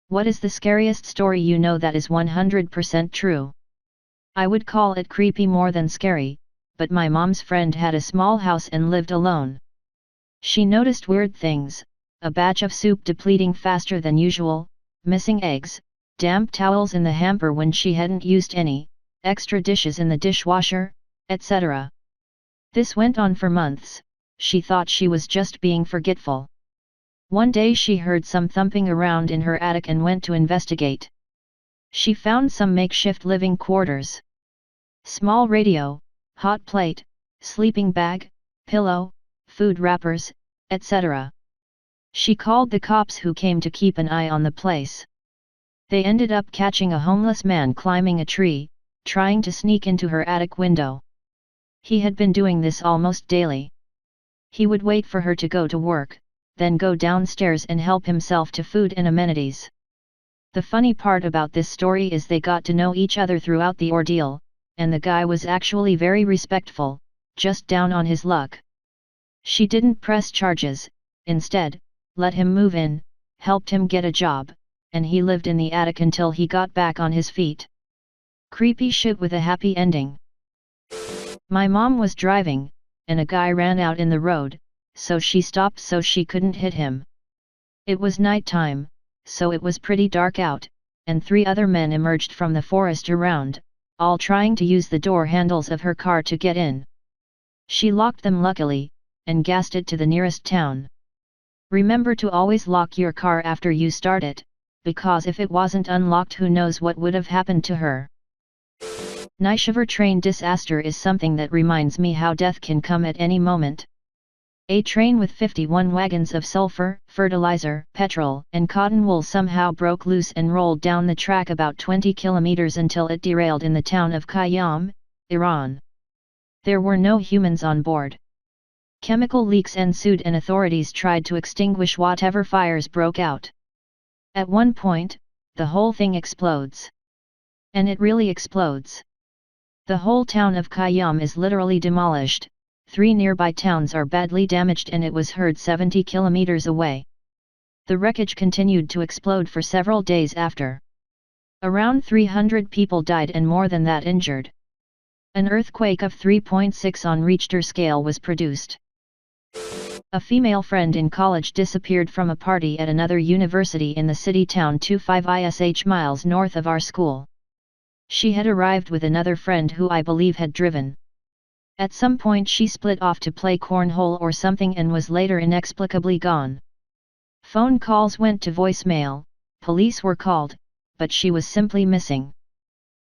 What is the scariest story you know that is 100% true? I would call it creepy more than scary, but my mom's friend had a small house and lived alone. She noticed weird things, a batch of soup depleting faster than usual, missing eggs, damp towels in the hamper when she hadn't used any, extra dishes in the dishwasher, etc. This went on for months. She thought she was just being forgetful. One day she heard some thumping around in her attic and went to investigate. She found some makeshift living quarters. Small radio, hot plate, sleeping bag, pillow, food wrappers, etc. She called the cops who came to keep an eye on the place. They ended up catching a homeless man climbing a tree, trying to sneak into her attic window. He had been doing this almost daily. He would wait for her to go to work, then go downstairs and help himself to food and amenities. The funny part about this story is they got to know each other throughout the ordeal, and the guy was actually very respectful, just down on his luck. She didn't press charges, instead, let him move in, helped him get a job, and he lived in the attic until he got back on his feet. Creepy shit with a happy ending. My mom was driving, and a guy ran out in the road, so she stopped so she couldn't hit him. It was night time, so it was pretty dark out, and 3 other men emerged from the forest around, all trying to use the door handles of her car to get in. She locked them luckily, and gassed it to the nearest town. Remember to always lock your car after you start it, because if it wasn't unlocked, who knows what would have happened to her. Nishiver train disaster is something that reminds me how death can come at any moment. A train with 51 wagons of sulfur, fertilizer, petrol, and cotton wool somehow broke loose and rolled down the track about 20 kilometers until it derailed in the town of Qayyam, Iran. There were no humans on board. Chemical leaks ensued and authorities tried to extinguish whatever fires broke out. At one point, the whole thing explodes. And it really explodes. The whole town of Qayyam is literally demolished. 3 nearby towns are badly damaged and it was heard 70 kilometers away. The wreckage continued to explode for several days after. Around 300 people died and more than that injured. An earthquake of 3.6 on Richter scale was produced. A female friend in college disappeared from a party at another university in the city town 25 ish miles north of our school. She had arrived with another friend who I believe had driven. At some point she split off to play cornhole or something and was later inexplicably gone. Phone calls went to voicemail, police were called, but she was simply missing.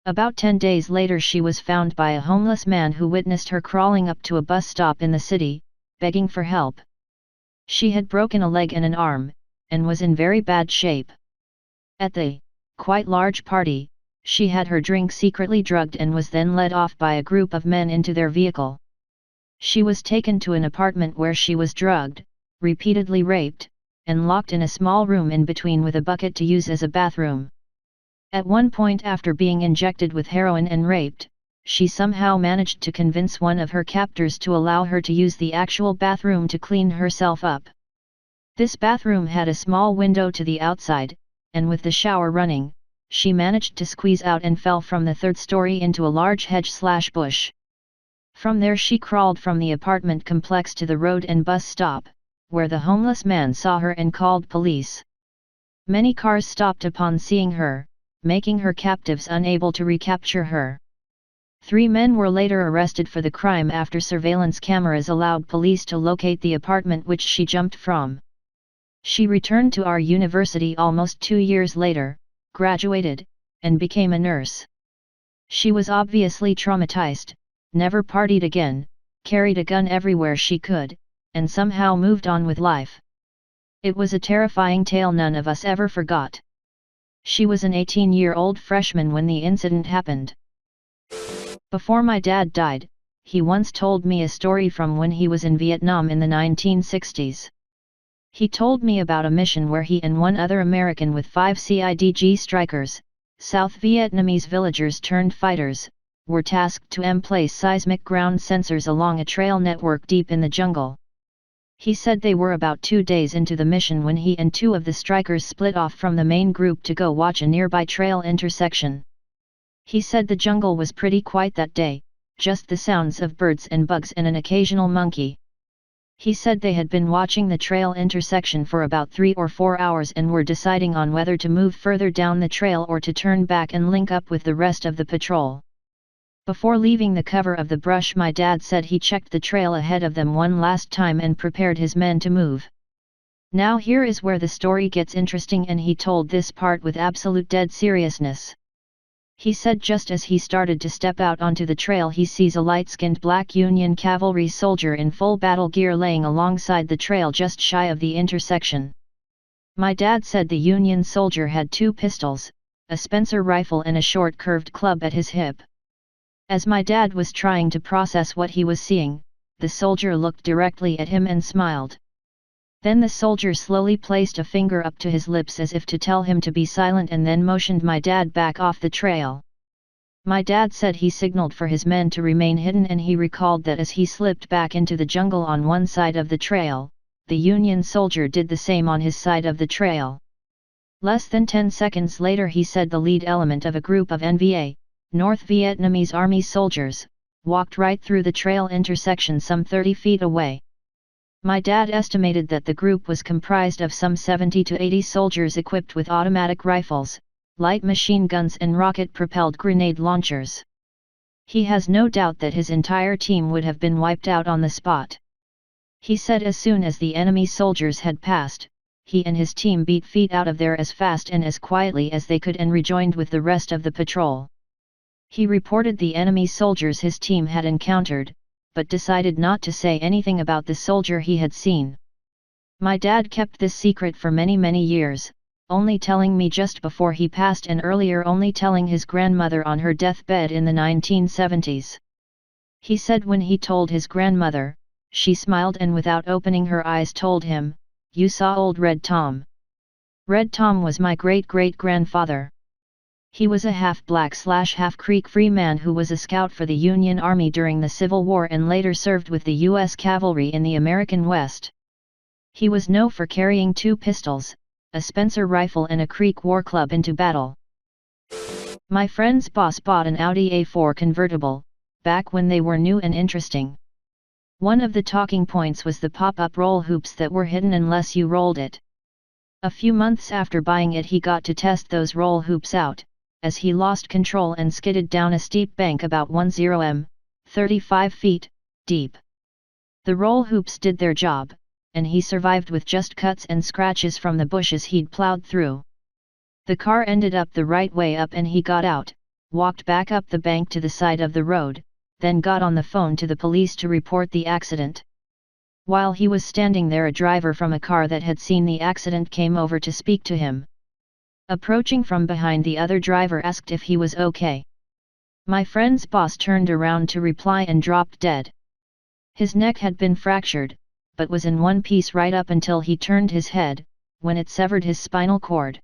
About 10 days later she was found by a homeless man who witnessed her crawling up to a bus stop in the city, begging for help. She had broken a leg and an arm, and was in very bad shape. At the quite large party, she had her drink secretly drugged and was then led off by a group of men into their vehicle. She was taken to an apartment where she was drugged, repeatedly raped, and locked in a small room in between with a bucket to use as a bathroom. At one point after being injected with heroin and raped, she somehow managed to convince one of her captors to allow her to use the actual bathroom to clean herself up. This bathroom had a small window to the outside, and with the shower running, she managed to squeeze out and fell from the 3rd story into a large hedge/bush. From there she crawled from the apartment complex to the road and bus stop, where the homeless man saw her and called police. Many cars stopped upon seeing her, making her captives unable to recapture her. 3 men were later arrested for the crime after surveillance cameras allowed police to locate the apartment which she jumped from. She returned to our university almost 2 years later, graduated, and became a nurse. She was obviously traumatized, never partied again, carried a gun everywhere she could, and somehow moved on with life. It was a terrifying tale none of us ever forgot. She was an 18-year-old freshman when the incident happened. Before my dad died, he once told me a story from when he was in Vietnam in the 1960s. He told me about a mission where he and one other American with 5 CIDG strikers, South Vietnamese villagers turned fighters, were tasked to place seismic ground sensors along a trail network deep in the jungle. He said they were about 2 days into the mission when he and 2 of the strikers split off from the main group to go watch a nearby trail intersection. He said the jungle was pretty quiet that day, just the sounds of birds and bugs and an occasional monkey. He said they had been watching the trail intersection for about 3 or 4 hours and were deciding on whether to move further down the trail or to turn back and link up with the rest of the patrol. Before leaving the cover of the brush, my dad said he checked the trail ahead of them one last time and prepared his men to move. Now here is where the story gets interesting, and he told this part with absolute dead seriousness. He said just as he started to step out onto the trail, he sees a light-skinned black Union cavalry soldier in full battle gear laying alongside the trail just shy of the intersection. My dad said the Union soldier had 2 pistols, a Spencer rifle and a short curved club at his hip. As my dad was trying to process what he was seeing, the soldier looked directly at him and smiled. Then the soldier slowly placed a finger up to his lips as if to tell him to be silent and then motioned my dad back off the trail. My dad said he signaled for his men to remain hidden, and he recalled that as he slipped back into the jungle on one side of the trail, the Union soldier did the same on his side of the trail. Less than 10 seconds later, he said the lead element of a group of NVA, North Vietnamese Army soldiers, walked right through the trail intersection some 30 feet away. My dad estimated that the group was comprised of some 70 to 80 soldiers equipped with automatic rifles, light machine guns and rocket-propelled grenade launchers. He has no doubt that his entire team would have been wiped out on the spot. He said as soon as the enemy soldiers had passed, he and his team beat feet out of there as fast and as quietly as they could and rejoined with the rest of the patrol. He reported the enemy soldiers his team had encountered, but decided not to say anything about the soldier he had seen. My dad kept this secret for many years, only telling me just before he passed and earlier only telling his grandmother on her deathbed in the 1970s. He said when he told his grandmother, she smiled and without opening her eyes told him, "You saw old Red Tom." Red Tom was my great-great-grandfather. He was a half-black/half Creek free man who was a scout for the Union Army during the Civil War and later served with the U.S. Cavalry in the American West. He was known for carrying 2 pistols, a Spencer rifle and a Creek war club into battle. My friend's boss bought an Audi A4 convertible, back when they were new and interesting. One of the talking points was the pop-up roll hoops that were hidden unless you rolled it. A few months after buying it, he got to test those roll hoops out, as he lost control and skidded down a steep bank about 10 m, 35 feet, deep. The roll hoops did their job, and he survived with just cuts and scratches from the bushes he'd plowed through. The car ended up the right way up and he got out, walked back up the bank to the side of the road, then got on the phone to the police to report the accident. While he was standing there, a driver from a car that had seen the accident came over to speak to him. Approaching from behind, the other driver asked if he was okay. My friend's boss turned around to reply and dropped dead. His neck had been fractured, but was in one piece right up until he turned his head, when it severed his spinal cord.